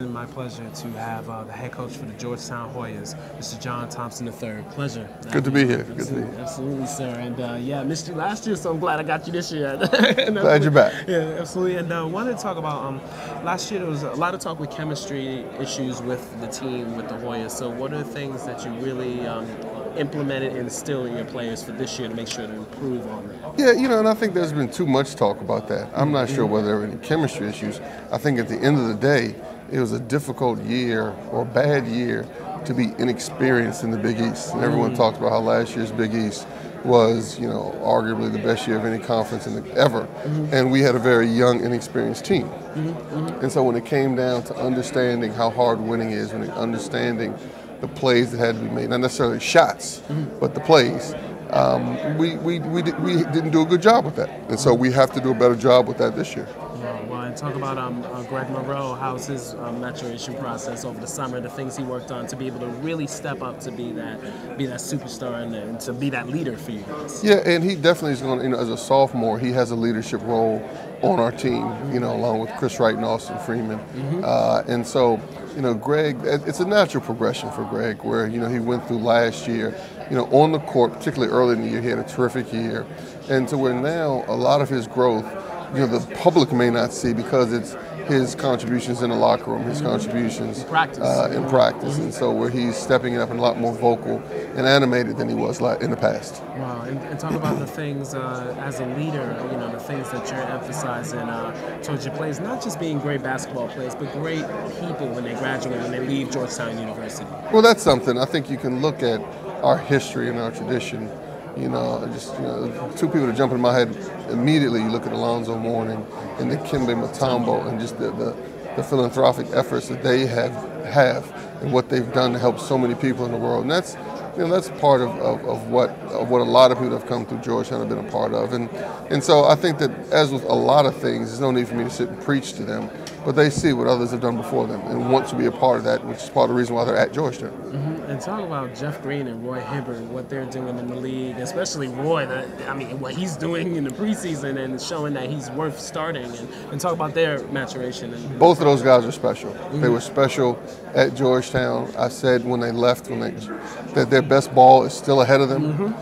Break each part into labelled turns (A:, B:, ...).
A: My pleasure to have the head coach for the Georgetown Hoyas, Mr. Thompson III. Pleasure.
B: Good to be here. Good to be here.
A: Absolutely, sir. And yeah, missed you last year, so I'm glad I got you this year.
B: Glad you're back.
A: Yeah, absolutely. And wanted to talk about last year there was a lot of talk with chemistry issues with the team, with the Hoyas. So what are the things that you really implemented and instilled in your players for this year to make sure to improve on it?
B: Yeah, and I think there's been too much talk about that. I'm not sure whether there were any chemistry issues. I think at the end of the day, it was a difficult year or a bad year to be inexperienced in the Big East. And everyone talked about how last year's Big East was, arguably the best year of any conference ever. And we had a very young, inexperienced team. And so when it came down to understanding how hard winning is, when understanding the plays that had to be made, not necessarily shots, but the plays, we didn't do a good job with that. And so we have to do a better job with that this year.
A: Well, and talk about Greg Monroe. How's his maturation process over the summer? The things he worked on to be able to really step up to be that superstar and to be that leader for you guys.
B: Yeah, and he definitely is going to, as a sophomore, he has a leadership role on our team, along with Chris Wright and Austin Freeman. And so, Greg, it's a natural progression for Greg where, he went through last year, on the court, particularly early in the year, he had a terrific year. And to where now a lot of his growth, the public may not see because it's his contributions in the locker room, his contributions in practice. And so where he's stepping it up and a lot more vocal and animated than he was in the past.
A: Wow, and talk about the things as a leader, the things that you're emphasizing towards your players, not just being great basketball players, but great people when they graduate, when they leave Georgetown University.
B: Well, that's something. I think you can look at our history and our tradition. Two people that jump in my head immediately. You look at Alonzo Mourning and Dikembe Mutombo and just the philanthropic efforts that they have and what they've done to help so many people in the world. And that's part of what a lot of people that have come through Georgetown have been a part of. And so I think that as with a lot of things, there's no need for me to sit and preach to them, but they see what others have done before them and want to be a part of that, which is part of the reason why they're at Georgetown.
A: And talk about Jeff Green and Roy Hibbert, what they're doing in the league, especially Roy, what he's doing in the preseason and showing that he's worth starting, and talk about their maturation.
B: Both of those guys are special. They were special at Georgetown. I said when they left, that their best ball is still ahead of them,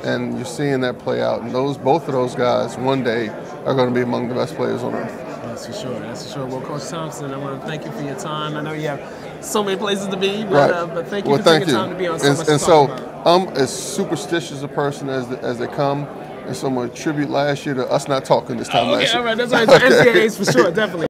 B: and you're seeing that play out. And both of those guys one day are going to be among the best players on earth.
A: That's for sure. That's for sure. Well, Coach Thompson, I want to thank you for your time. I know you have so many places to be, but thank you for taking time to be on so much to talk about.
B: I'm as superstitious a person as they come, and so I'm going to attribute last year to us not talking this time last year.
A: All right, that's right. NCAAs for sure, definitely.